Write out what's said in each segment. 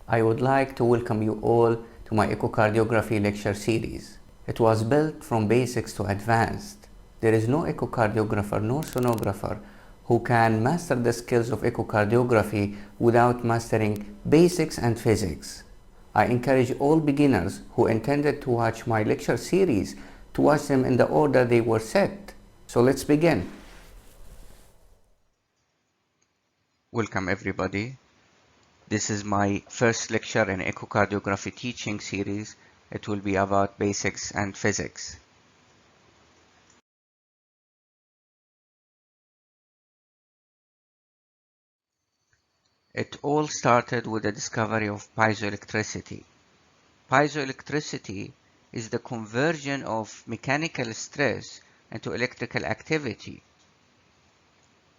I would like to welcome you all to my echocardiography lecture series. It was built from basics to advanced. There is no echocardiographer nor sonographer who can master the skills of echocardiography without mastering basics and physics. I encourage all beginners who intended to watch my lecture series to watch them in the order they were set. So let's begin. Welcome everybody. This is my first lecture in echocardiography teaching series. It will be about basics and physics. It all started with the discovery of piezoelectricity. Piezoelectricity is the conversion of mechanical stress into electrical activity.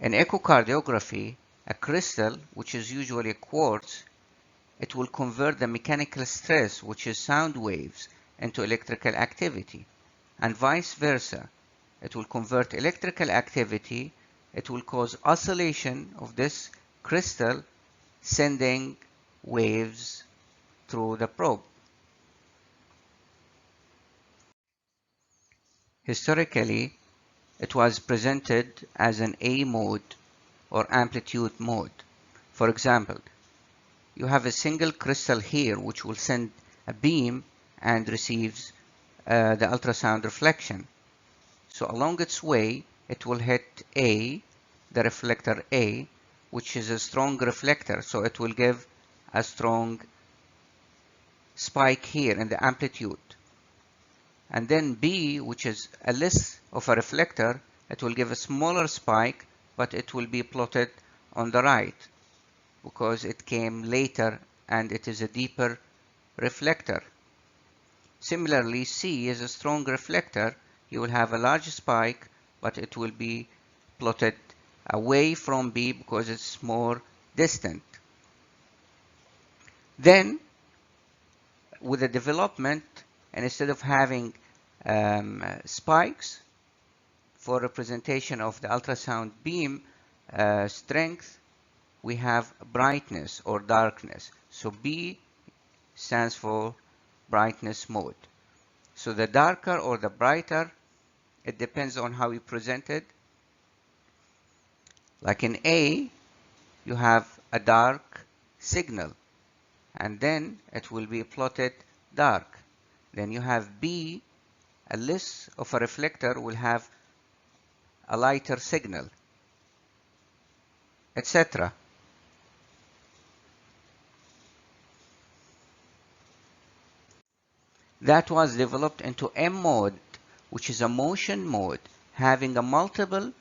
In echocardiography, a crystal, which is usually a quartz, it will convert the mechanical stress, which is sound waves, into electrical activity, and vice versa. It will convert electrical activity, it will cause oscillation of this crystal, sending waves through the probe. Historically, it was presented as an A mode or amplitude mode. For example, you have a single crystal here which will send a beam and receives the ultrasound reflection. So along its way, it will hit A, the reflector A, which is a strong reflector. So it will give a strong spike here in the amplitude. And then B, which is a less of a reflector, it will give a smaller spike, but it will be plotted on the right because it came later and it is a deeper reflector. Similarly, C is a strong reflector. You will have a large spike, but it will be plotted away from B because it's more distant. Then, with the development, and instead of having spikes for representation of the ultrasound beam strength, we have brightness or darkness. So B stands for brightness mode. So the darker or the brighter, it depends on how you present it. Like in A, you have a dark signal, and then it will be plotted dark. Then you have B, a less of a reflector will have a lighter signal, etc. That was developed into M mode, which is a motion mode, having a multiple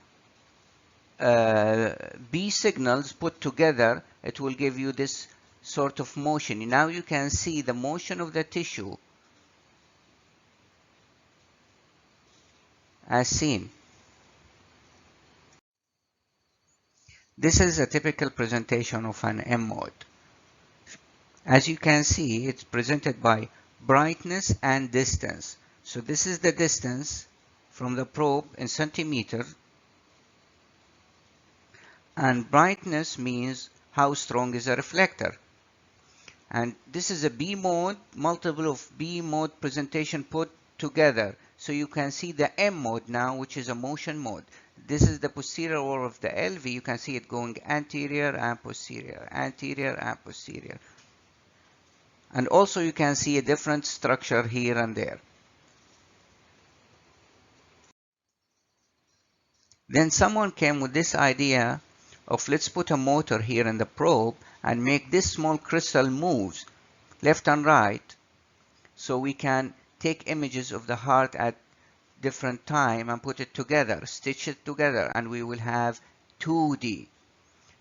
B signals put together. It will give you this sort of motion. Now you can see the motion of the tissue as seen. This is a typical presentation of an M mode. As you can see, it's presented by brightness and distance. So this is the distance from the probe in centimeters, and brightness means how strong is a reflector. And this is a B mode, multiple of B mode presentation put together. So you can see the M mode now, which is a motion mode. This is the posterior wall of the LV. You can see it going anterior and posterior, anterior and posterior. And also you can see a different structure here and there. Then someone came with this idea of let's put a motor here in the probe and make this small crystal moves left and right, so we can take images of the heart at different time and put it together, stitch it together, and we will have 2D.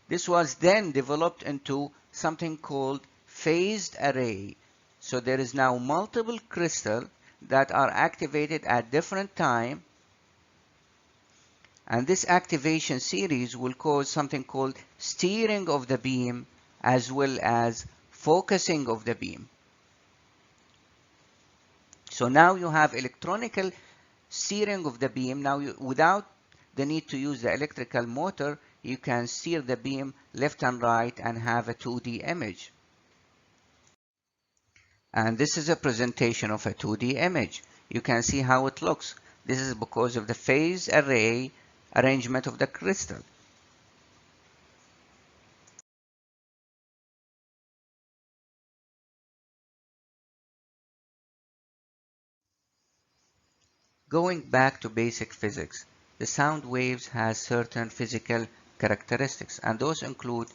This was then developed into something called phased array. So there is now multiple crystals that are activated at different time, and this activation series will cause something called steering of the beam as well as focusing of the beam. So now you have electronical steering of the beam. Now without the need to use the electrical motor, you can steer the beam left and right and have a 2D image. And this is a presentation of a 2D image. You can see how it looks. This is because of the phase array arrangement of the crystal. Going back to basic physics, the sound waves has certain physical characteristics, and those include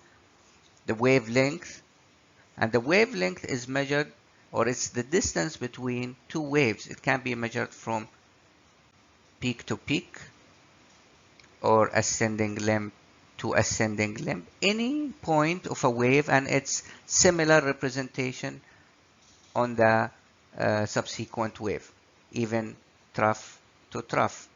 the wavelength, and the wavelength is measured, or it's the distance between two waves. It can be measured from peak to peak or ascending limb to ascending limb, any point of a wave and its similar representation on the subsequent wave, even trough to trough.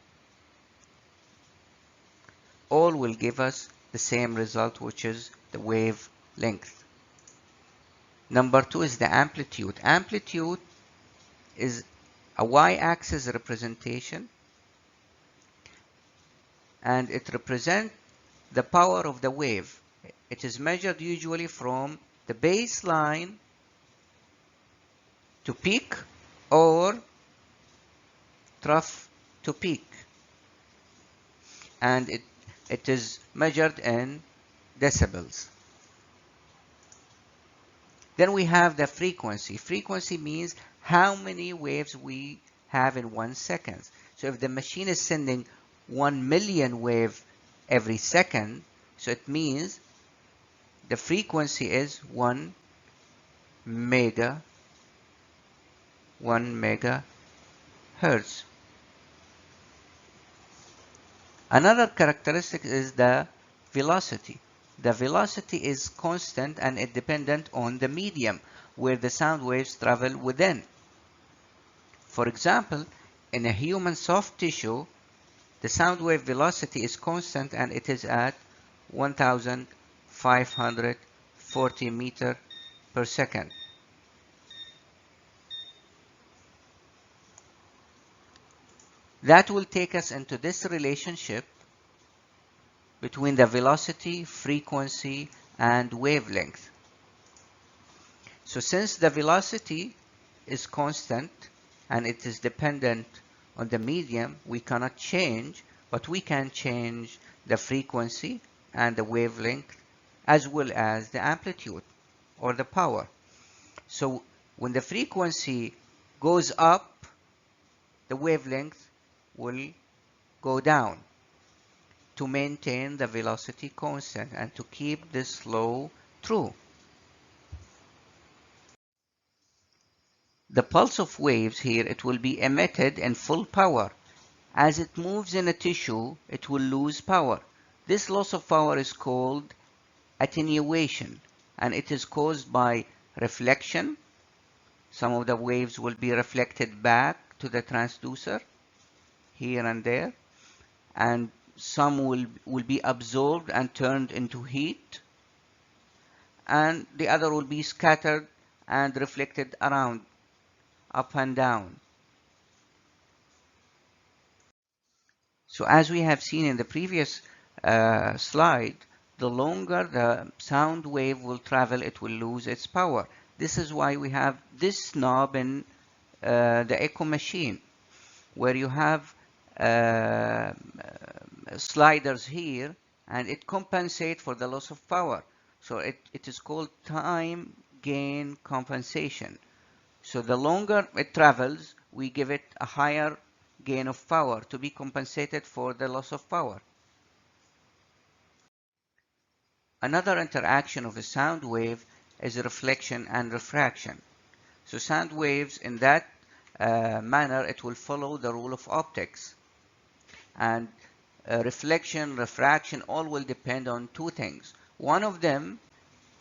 All will give us the same result, which is the wave length. Number 2 is the amplitude. Amplitude is a y-axis representation, and it represents the power of the wave. It is measured usually from the baseline to peak or trough to peak, and it is measured in decibels. Then we have the frequency. Frequency means how many waves we have in 1 second. So if the machine is sending 1 million waves every second, so it means the frequency is 1 megahertz. Another characteristic is the velocity. The velocity is constant and it dependent on the medium where the sound waves travel within. For example, in a human soft tissue, the sound wave velocity is constant and it is at 1540 meters per second. That will take us into this relationship between the velocity, frequency, and wavelength. So since the velocity is constant and it is dependent on the medium, we cannot change, but we can change the frequency and the wavelength as well as the amplitude or the power. So when the frequency goes up, the wavelength will go down to maintain the velocity constant and to keep this flow true. The pulse of waves here, it will be emitted in full power. As it moves in a tissue, it will lose power. This loss of power is called attenuation, and it is caused by reflection. Some of the waves will be reflected back to the transducer here and there, and some will be absorbed and turned into heat, and the other will be scattered and reflected around, up and down. So as we have seen in the previous slide, the longer the sound wave will travel, it will lose its power. This is why we have this knob in the echo machine, where you have sliders here, and it compensates for the loss of power. So it is called time gain compensation. So the longer it travels, we give it a higher gain of power to be compensated for the loss of power. Another interaction of a sound wave is reflection and refraction. So sound waves, in that manner, it will follow the rule of optics. And reflection, refraction, all will depend on two things. One of them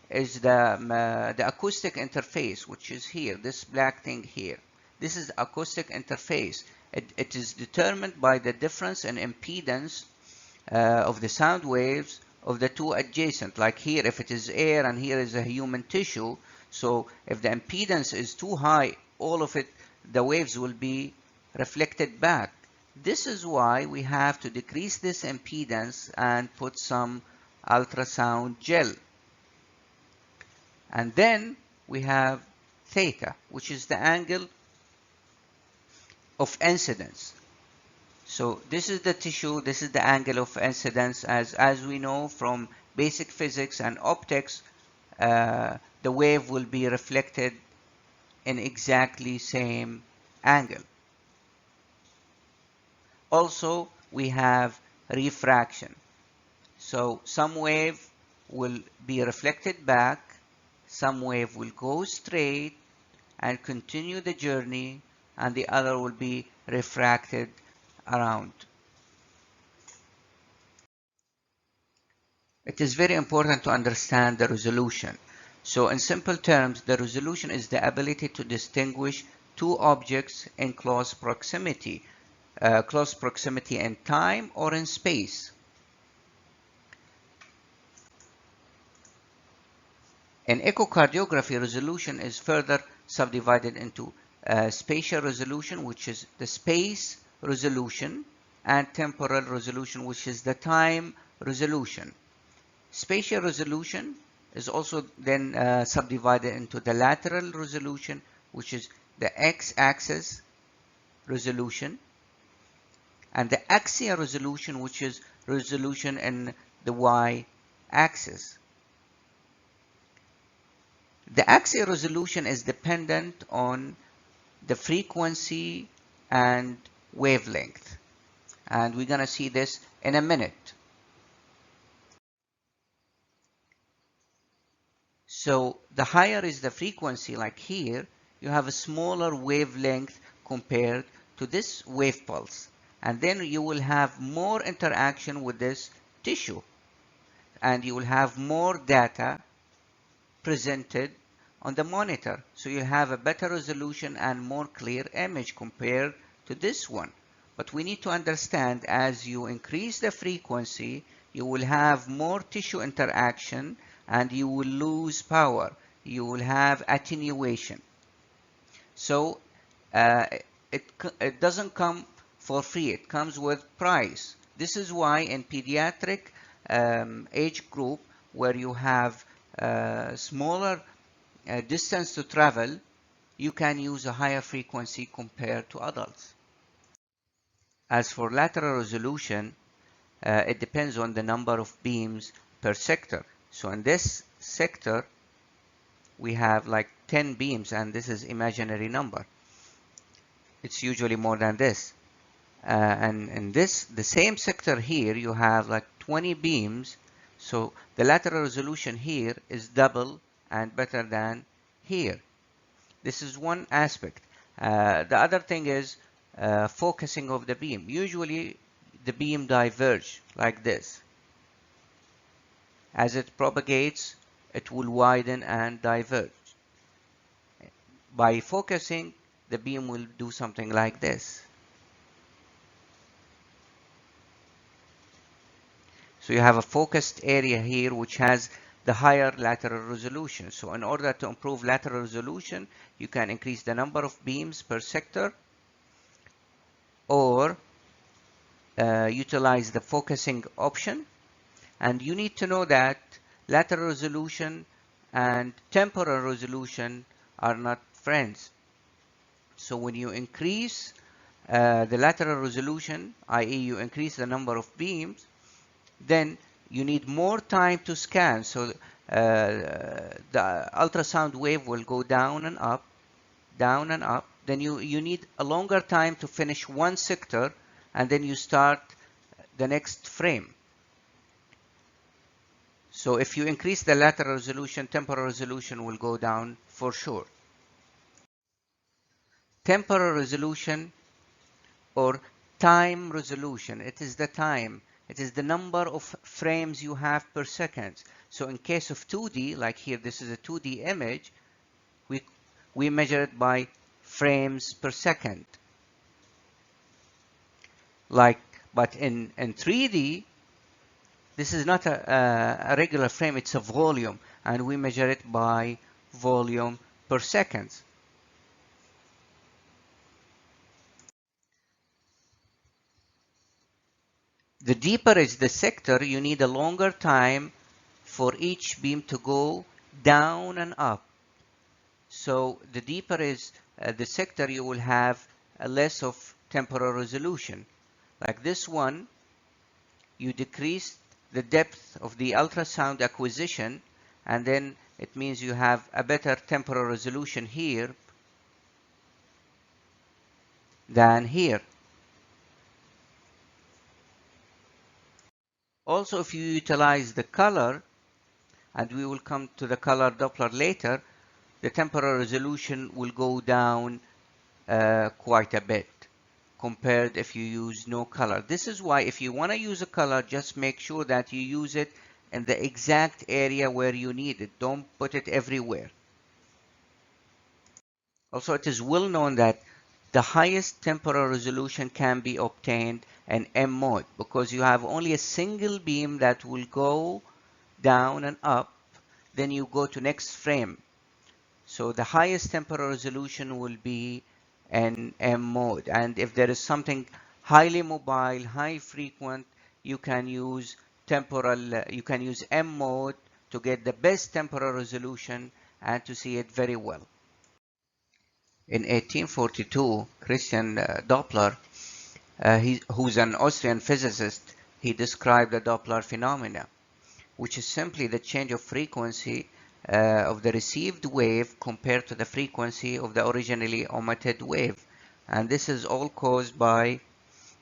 is the acoustic interface, which is here, this black thing here. This is acoustic interface. It is determined by the difference in impedance of the sound waves of the two adjacent. Like here, if it is air and here is a human tissue, so if the impedance is too high, all of it, the waves will be reflected back. This is why we have to decrease this impedance and put some ultrasound gel. And then we have theta, which is the angle of incidence. So this is the tissue, this is the angle of incidence. As we know from basic physics and optics, the wave will be reflected in exactly same angle. Also, we have refraction. So some wave will be reflected back, some wave will go straight and continue the journey, and the other will be refracted around. It is very important to understand the resolution. So in simple terms, the resolution is the ability to distinguish two objects in close proximity in time or in space. In echocardiography, resolution is further subdivided into spatial resolution, which is the space resolution, and temporal resolution, which is the time resolution. Spatial resolution is also then subdivided into the lateral resolution, which is the x-axis resolution, and the axial resolution, which is resolution in the y-axis. The axial resolution is dependent on the frequency and wavelength, and we're going to see this in a minute. So the higher is the frequency, like here, you have a smaller wavelength compared to this wave pulse. And then you will have more interaction with this tissue. And you will have more data presented on the monitor. So you have a better resolution and more clear image compared to this one. But we need to understand, as you increase the frequency, you will have more tissue interaction and you will lose power. You will have attenuation. So it doesn't come for free. It comes with price. This is why in pediatric age group, where you have smaller distance to travel, you can use a higher frequency compared to adults. As for lateral resolution, it depends on the number of beams per sector. So in this sector, we have like 10 beams, and this is imaginary number. It's usually more than this. And in the same sector here, you have like 20 beams. So the lateral resolution here is double and better than here. This is one aspect. The other thing is focusing of the beam. Usually the beam diverge like this. As it propagates, it will widen and diverge. By focusing, the beam will do something like this. So you have a focused area here which has the higher lateral resolution. So in order to improve lateral resolution, you can increase the number of beams per sector, or utilize the focusing option. And you need to know that lateral resolution and temporal resolution are not friends. So when you increase the lateral resolution, i.e. you increase the number of beams, then you need more time to scan. So the ultrasound wave will go down and up, down and up. Then you need a longer time to finish one sector, and then you start the next frame. So if you increase the lateral resolution, temporal resolution will go down for sure. Temporal resolution or time resolution, it is the time. It is the number of frames you have per second. So in case of 2D, like here, this is a 2D image, we measure it by frames per second. But in 3D, this is not a regular frame, it's a volume, and we measure it by volume per second. The deeper is the sector, you need a longer time for each beam to go down and up. So the deeper is the sector, you will have less of temporal resolution. Like this one, you decrease the depth of the ultrasound acquisition, and then it means you have a better temporal resolution here than here. Also, if you utilize the color, and we will come to the color Doppler later, the temporal resolution will go down quite a bit compared if you use no color. This is why if you want to use a color, just make sure that you use it in the exact area where you need it. Don't put it everywhere. Also, it is well known that the highest temporal resolution can be obtained in M mode because you have only a single beam that will go down and up, then you go to next frame. So the highest temporal resolution will be in M mode, and if there is something highly mobile, high frequent, you can use you can use M mode to get the best temporal resolution and to see it very well. In 1842, Christian Doppler, who's an Austrian physicist, he described the Doppler phenomena, which is simply the change of frequency of the received wave compared to the frequency of the originally emitted wave. And this is all caused by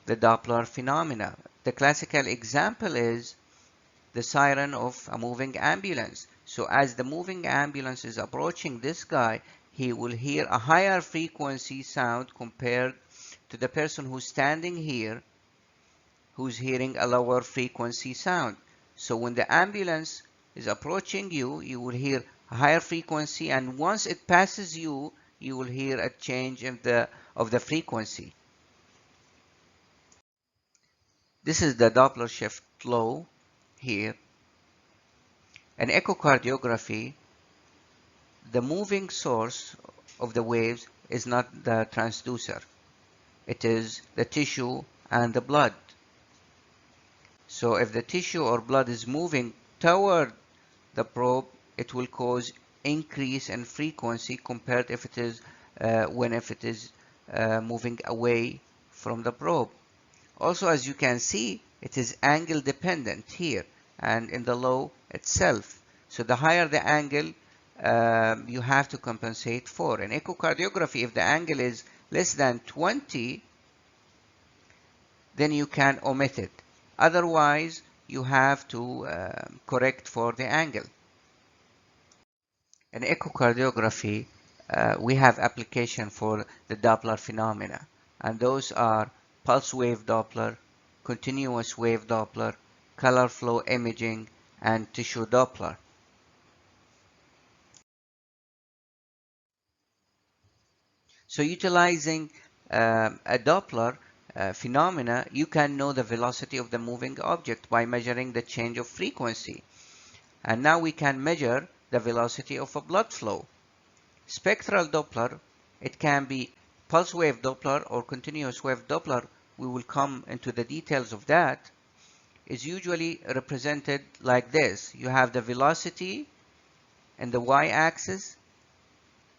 the Doppler phenomena. The classical example is the siren of a moving ambulance. So as the moving ambulance is approaching this guy, he will hear a higher frequency sound compared to the person who's standing here, who's hearing a lower frequency sound. So when the ambulance is approaching you, you will hear a higher frequency, and once it passes you, you will hear a change of the frequency. This is the Doppler Shift law here. In echocardiography, the moving source of the waves is not the transducer. It is the tissue and the blood. So if the tissue or blood is moving toward the probe, it will cause increase in frequency compared if it is moving away from the probe. Also, as you can see, it is angle dependent here and in the law itself. So the higher the angle, you have to compensate for. In echocardiography, if the angle is less than 20, then you can omit it. Otherwise, you have to correct for the angle. In echocardiography, we have application for the Doppler phenomena, and those are pulse wave Doppler, continuous wave Doppler, color flow imaging, and tissue Doppler. So utilizing a Doppler phenomena, you can know the velocity of the moving object by measuring the change of frequency. And now we can measure the velocity of a blood flow. Spectral Doppler, it can be pulse wave Doppler or continuous wave Doppler, we will come into the details of that, is usually represented like this. You have the velocity in the y-axis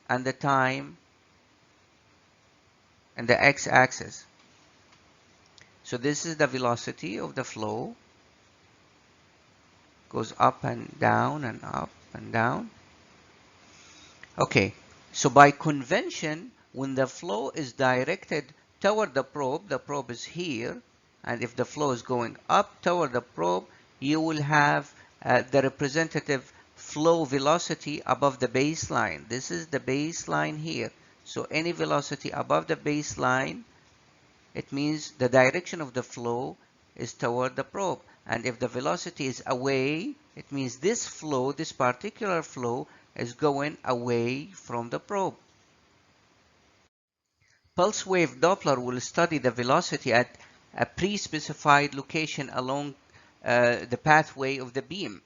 and the time in the x-axis. So this is the velocity of the flow, goes up and down and up and down. Okay, so by convention, when the flow is directed toward the probe is here, and if the flow is going up toward the probe, you will have the representative flow velocity above the baseline. This is the baseline here. So any velocity above the baseline, it means the direction of the flow is toward the probe. And if the velocity is away, it means this flow, this particular flow, is going away from the probe. Pulse wave Doppler will study the velocity at a pre-specified location along the pathway of the beam,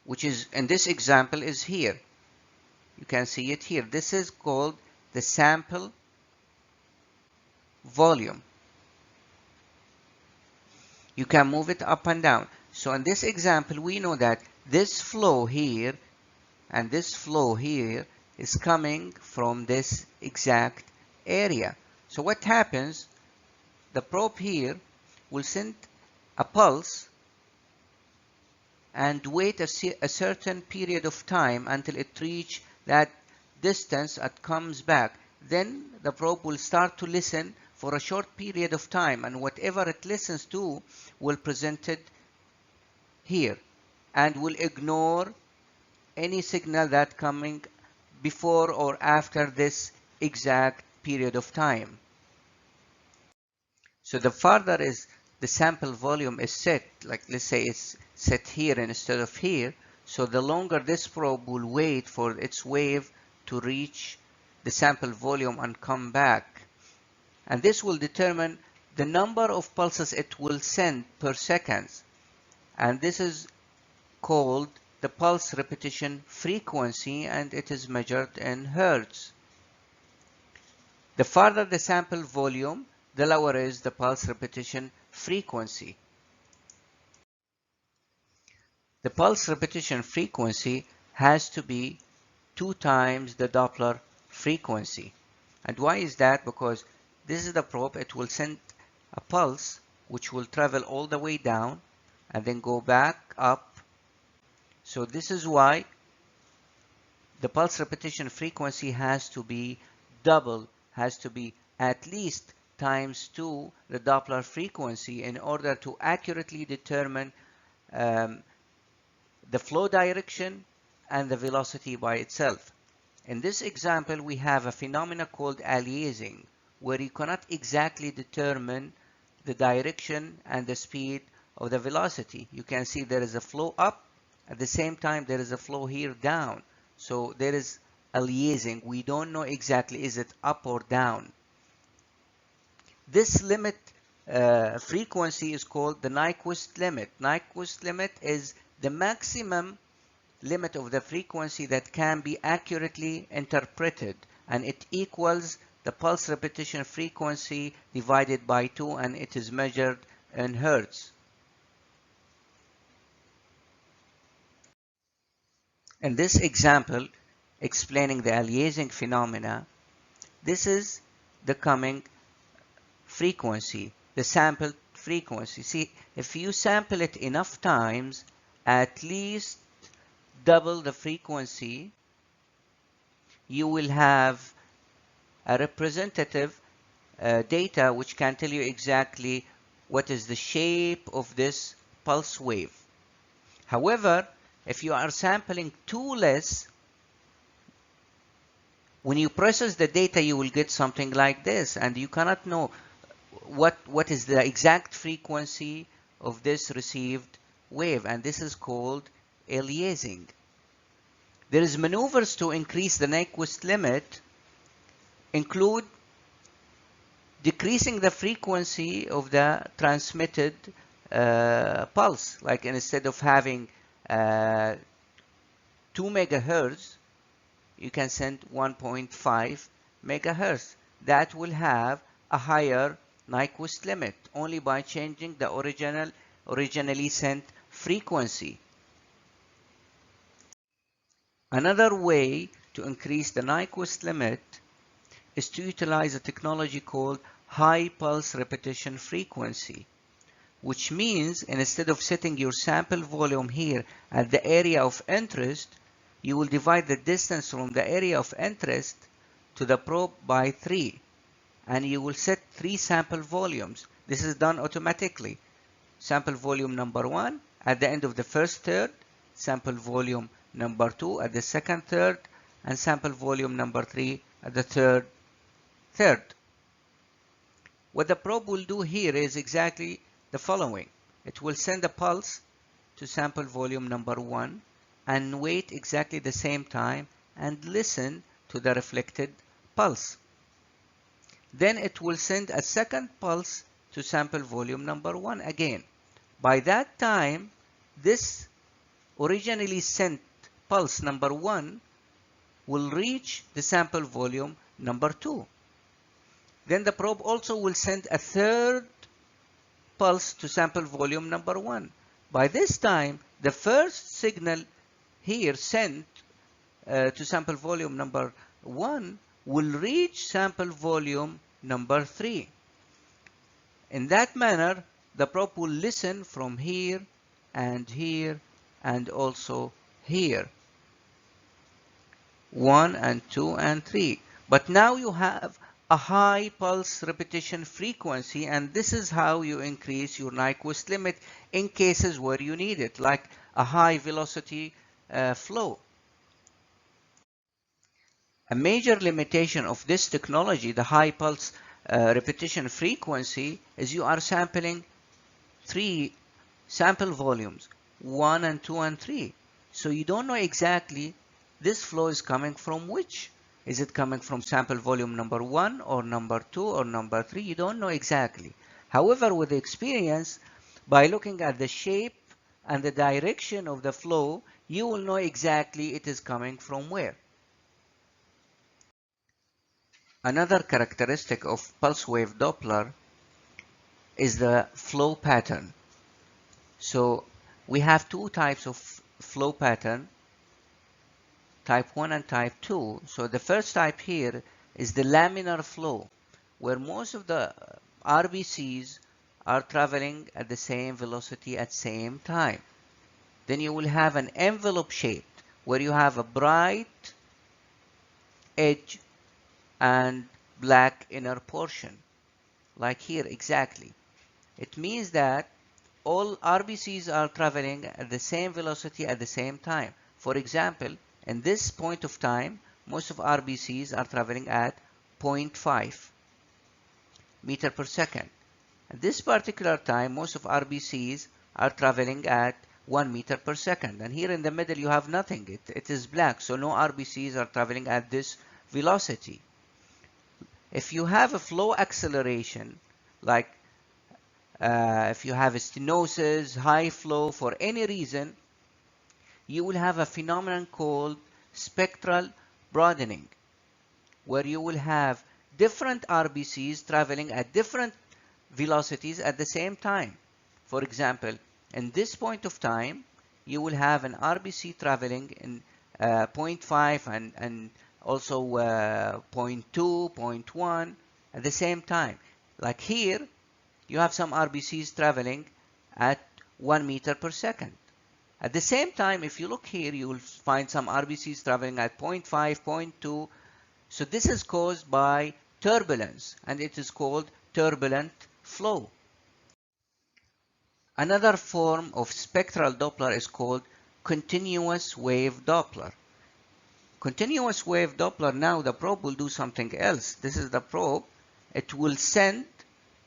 which is, in this example, is here. You can see it here. This is called the sample volume. You can move it up and down. So in this example, we know that this flow here and this flow here is coming from this exact area. So what happens, the probe here will send a pulse and wait a certain period of time until it reaches that distance and comes back. Then the probe will start to listen for a short period of time, and whatever it listens to will present it here and will ignore any signal that coming before or after this exact period of time. So the farther is the sample volume is set, like let's say it's set here instead of here, so the longer this probe will wait for its wave to reach the sample volume and come back. And this will determine the number of pulses it will send per second. And this is called the pulse repetition frequency, and it is measured in hertz. The farther the sample volume, the lower is the pulse repetition frequency. The pulse repetition frequency has to be 2 times the Doppler frequency. And why is that? Because this is the probe, it will send a pulse which will travel all the way down and then go back up. So this is why the pulse repetition frequency has to be double, has to be at least times 2 the Doppler frequency in order to accurately determine the flow direction and the velocity by itself. In this example, we have a phenomena called aliasing, where you cannot exactly determine the direction and the speed of the velocity. You can see there is a flow up, at the same time there is a flow here down. So there is aliasing. We don't know exactly is it up or down. This limit frequency is called the Nyquist limit. Nyquist limit is the maximum limit of the frequency that can be accurately interpreted, and it equals the pulse repetition frequency divided by 2, and it is measured in hertz. In this example explaining the aliasing phenomena, this is the coming frequency, the sample frequency. See, if you sample it enough times, at least double the frequency, you will have a representative data which can tell you exactly what is the shape of this pulse wave. However, if you are sampling too less, when you process the data, you will get something like this, and you cannot know what is the exact frequency of this received wave, and this is called aliasing. There is maneuvers to increase the Nyquist limit, include decreasing the frequency of the transmitted pulse. Like instead of having 2 megahertz, you can send 1.5 megahertz. That will have a higher Nyquist limit only by changing the originally sent frequency. Another way to increase the Nyquist limit is to utilize a technology called high pulse repetition frequency, which means instead of setting your sample volume here at the area of interest, you will divide the distance from the area of interest to the probe by 3, and you will set 3 sample volumes. This is done automatically. Sample volume number 1 at the end of the first third, sample volume number 2 at the second third, and sample volume number 3 at the third third. What the probe will do here is exactly the following. It will send a pulse to sample volume number 1 and wait exactly the same time and listen to the reflected pulse. Then it will send a second pulse to sample volume number 1 again. By that time, this originally sent pulse number 1 will reach the sample volume number 2. Then the probe also will send a third pulse to sample volume number 1. By this time, the first signal here sent to sample volume number 1 will reach sample volume number 3. In that manner, the probe will listen from here and also here. 1 and 2 and 3. But now you have a high pulse repetition frequency, and this is how you increase your Nyquist limit in cases where you need it, like a high velocity flow. A major limitation of this technology, the high pulse repetition frequency, is you are sampling 3 sample volumes, 1 and 2 and 3. So you don't know exactly this flow is coming from which. Is it coming from sample volume number 1 or number 2 or number 3? You don't know exactly. However, with experience, by looking at the shape and the direction of the flow, you will know exactly it is coming from where. Another characteristic of pulse wave Doppler is the flow pattern. So we have two types of flow pattern, type 1 and type 2. So the first type here is the laminar flow, where most of the RBCs are traveling at the same velocity at same time. Then you will have an envelope shaped, where you have a bright edge and black inner portion, like here exactly. It means that all RBCs are traveling at the same velocity at the same time. For example, in this point of time, most of RBCs are traveling at 0.5 meter per second. At this particular time, most of RBCs are traveling at 1 meter per second. And here in the middle, you have nothing. It is black, so no RBCs are traveling at this velocity. If you have a flow acceleration, like if you have a stenosis, high flow for any reason, you will have a phenomenon called spectral broadening, where you will have different RBCs traveling at different velocities at the same time. For example, in this point of time, you will have an RBC traveling in 0.5 and also 0.2, 0.1 at the same time. Like here, you have some RBCs traveling at 1 meter per second. At the same time, if you look here, you will find some RBCs traveling at 0.5, 0.2. So this is caused by turbulence, and it is called turbulent flow. Another form of spectral Doppler is called continuous wave Doppler. Continuous wave Doppler, now the probe will do something else. This is the probe. It will send,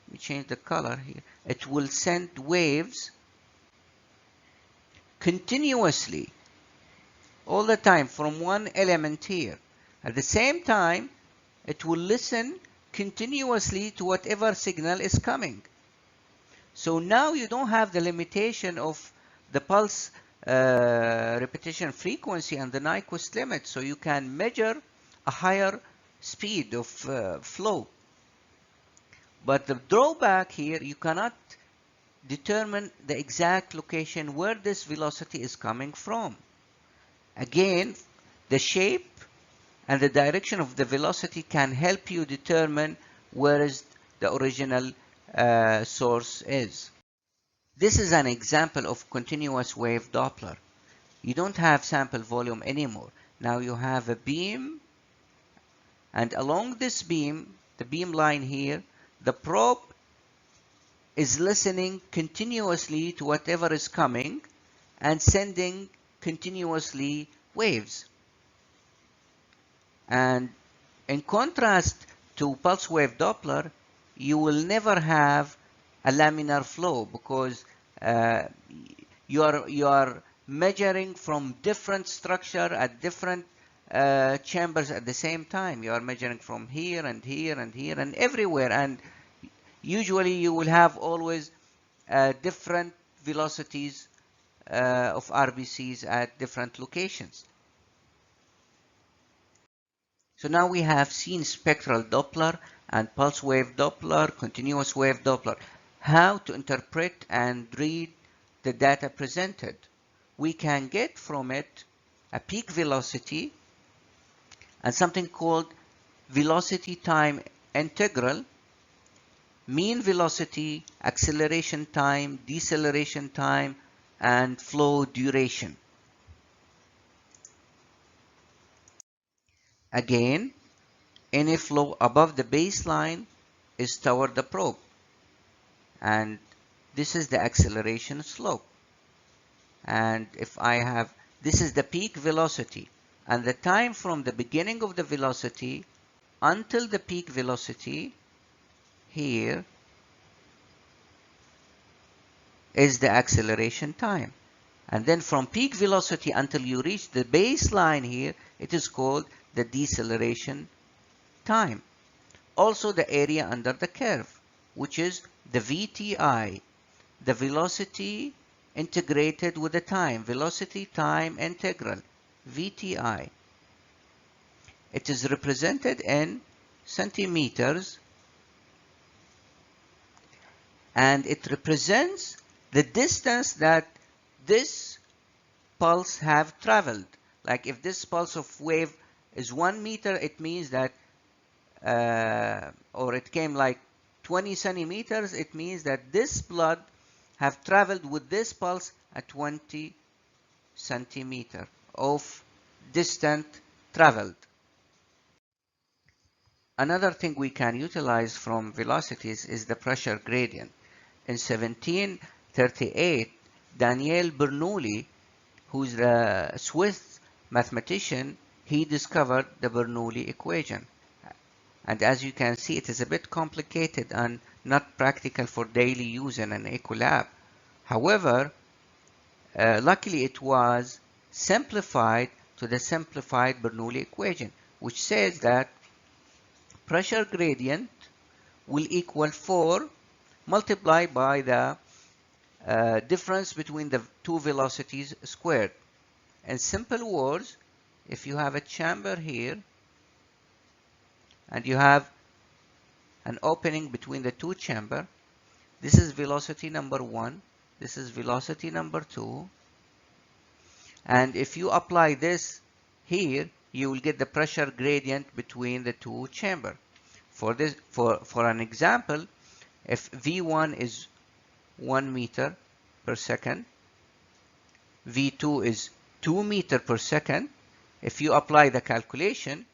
let me change the color here. It will send waves continuously all the time from one element here. At the same time, it will listen continuously to whatever signal is coming. So now you don't have the limitation of the pulse repetition frequency and the Nyquist limit, so you can measure a higher speed of flow. But the drawback here, you cannot determine the exact location where this velocity is coming from. Again, the shape and the direction of the velocity can help you determine where is the original source is. This is an example of continuous wave Doppler. You don't have sample volume anymore. Now you have a beam, and along this beam, the beam line here, the probe is listening continuously to whatever is coming and sending continuously waves. And in contrast to pulse wave Doppler, you will never have a laminar flow, because you are measuring from different structure at different chambers at the same time. You are measuring from here and here and here and everywhere, and usually you will have always different velocities of RBCs at different locations. So now we have seen spectral Doppler and pulse wave Doppler, continuous wave Doppler, how to interpret and read the data presented. We can get from it a peak velocity and something called velocity time integral, mean velocity, acceleration time, deceleration time, and flow duration. Again, any flow above the baseline is toward the probe, and this is the acceleration slope. And if I have, this is the peak velocity, and the time from the beginning of the velocity until the peak velocity here is the acceleration time. And then from peak velocity until you reach the baseline here, it is called the deceleration time. Also the area under the curve, which is the VTI, the velocity integrated with the time, velocity time integral, VTI. It is represented in centimeters, and it represents the distance that this pulse have traveled. Like if this pulse of wave is 1 meter, it means that, or it came like 20 centimeters, it means that this blood have traveled with this pulse at 20 centimeter of distant traveled. Another thing we can utilize from velocities is the pressure gradient. In 1738, Daniel Bernoulli, who's a Swiss mathematician, he discovered the Bernoulli equation. And as you can see, it is a bit complicated and not practical for daily use in an echo lab. However, luckily it was simplified to the simplified Bernoulli equation, which says that pressure gradient will equal 4 multiplied by the difference between the two velocities squared. In simple words, if you have a chamber here and you have an opening between the two chambers, this is velocity number 1, this is velocity number 2, and if you apply this here, you will get the pressure gradient between the two chambers. For this, for an example, if V1 is 1 meter per second, V2 is 2 meter per second, if you apply the calculation,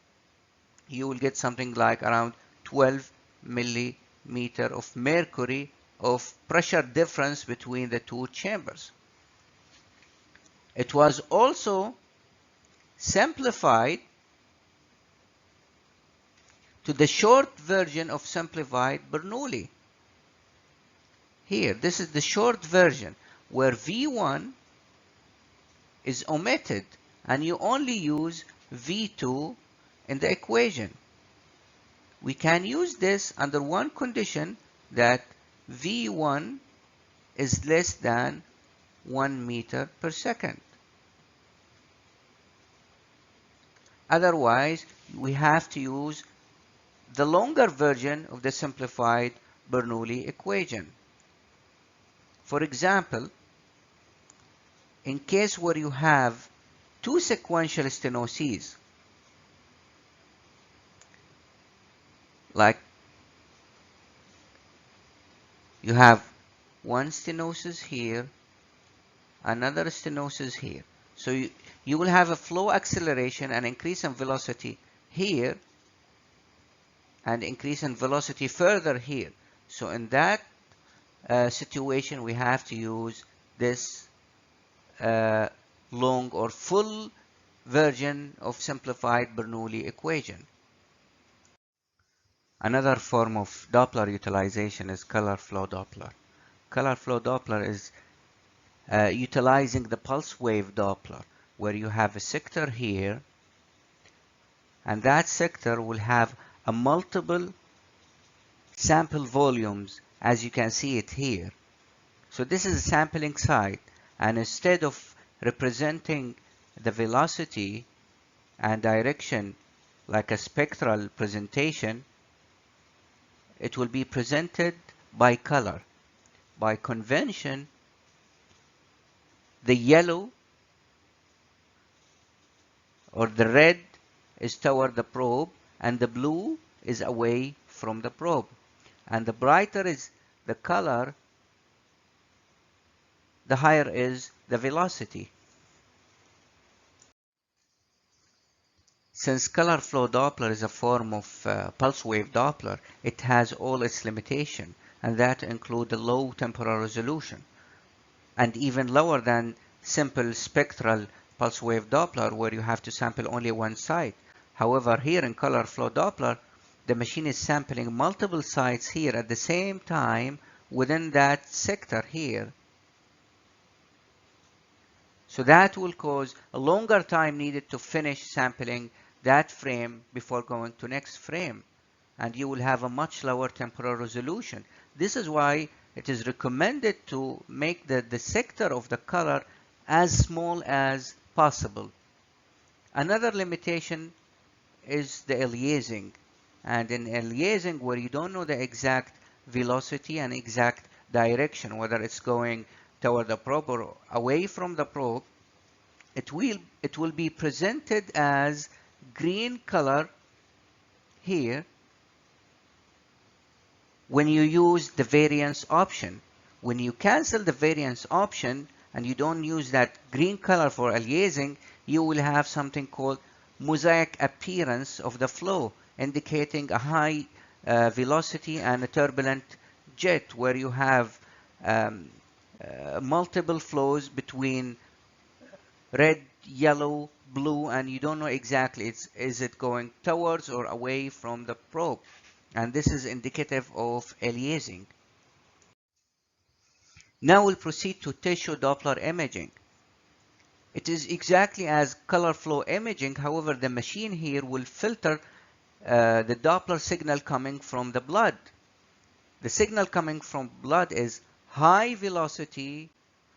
you will get something like around 12 millimeter of mercury of pressure difference between the two chambers. It was also simplified to the short version of simplified Bernoulli. Here, this is the short version where V1 is omitted and you only use V2 in the equation. We can use this under one condition, that V1 is less than 1 meter per second. Otherwise, we have to use the longer version of the simplified Bernoulli equation. For example, in case where you have two sequential stenoses, like you have one stenosis here, another stenosis here. So you will have a flow acceleration and increase in velocity here, and increase in velocity further here. So in that situation, we have to use this long or full version of simplified Bernoulli equation. Another form of Doppler utilization is color flow Doppler. Color flow Doppler is utilizing the pulse wave Doppler, where you have a sector here, and that sector will have a multiple sample volumes, as you can see it here. So this is a sampling site, and instead of representing the velocity and direction like a spectral presentation, it will be presented by color. By convention, the yellow or the red is toward the probe and the blue is away from the probe. And the brighter is the color, the higher is the velocity. Since color flow Doppler is a form of pulse wave Doppler, it has all its limitations, and that include the low temporal resolution, and even lower than simple spectral pulse wave Doppler, where you have to sample only one site. However, here in color flow Doppler, the machine is sampling multiple sites here at the same time within that sector here. So that will cause a longer time needed to finish sampling that frame before going to next frame, and you will have a much lower temporal resolution. This is why it is recommended to make the sector of the color as small as possible. Another limitation is the aliasing, and in aliasing, where you don't know the exact velocity and exact direction, whether it's going toward the probe or away from the probe, it will be presented as green color here when you use the variance option. When you cancel the variance option and you don't use that green color for aliasing, you will have something called mosaic appearance of the flow, indicating a high velocity and a turbulent jet, where you have multiple flows between red, yellow, blue, and you don't know exactly is it going towards or away from the probe, and this is indicative of aliasing. Now we'll proceed to tissue Doppler imaging. It is exactly as color flow imaging, however the machine here will filter the Doppler signal coming from the blood. The signal coming from blood is high velocity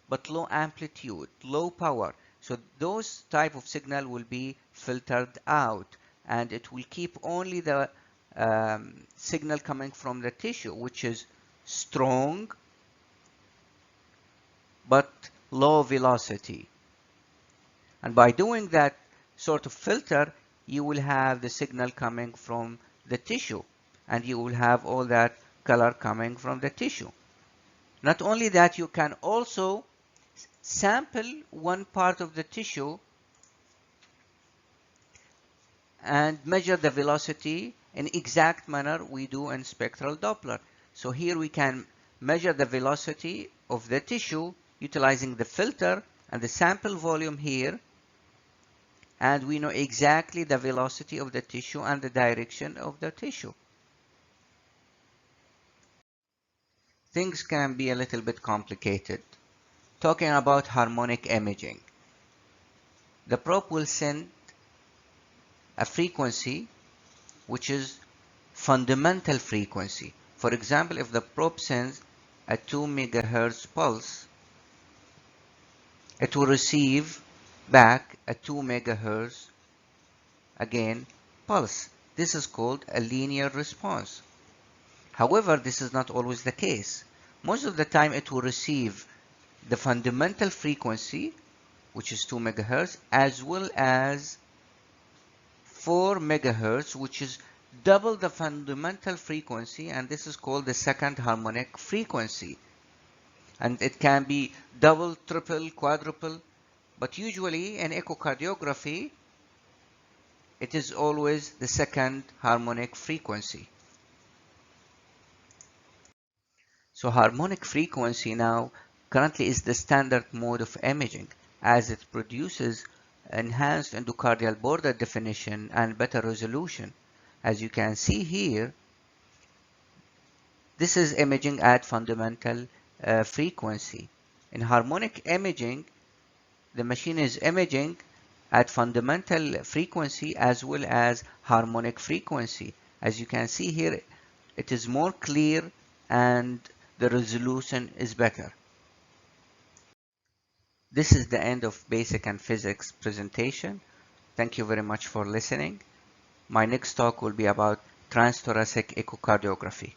but low amplitude, low power. So those type of signal will be filtered out, and it will keep only the signal coming from the tissue, which is strong but low velocity. And by doing that sort of filter, you will have the signal coming from the tissue, and you will have all that color coming from the tissue. Not only that, you can also sample one part of the tissue and measure the velocity in exact manner we do in spectral Doppler. So here we can measure the velocity of the tissue utilizing the filter and the sample volume here, and we know exactly the velocity of the tissue and the direction of the tissue. Things can be a little bit complicated. Talking about harmonic imaging, the probe will send a frequency which is fundamental frequency. For example, if the probe sends a 2 megahertz pulse, it will receive back a 2 megahertz again pulse. This is called a linear response. However, this is not always the case. Most of the time it will receive the fundamental frequency, which is 2 megahertz, as well as 4 megahertz, which is double the fundamental frequency, and this is called the second harmonic frequency. And it can be double, triple, quadruple, but usually in echocardiography, it is always the second harmonic frequency. So harmonic frequency now currently is the standard mode of imaging, as it produces enhanced endocardial border definition and better resolution. As you can see here, this is imaging at fundamental frequency. In harmonic imaging, the machine is imaging at fundamental frequency as well as harmonic frequency. As you can see here, it is more clear and the resolution is better. This is the end of basic and physics presentation. Thank you very much for listening. My next talk will be about transthoracic echocardiography.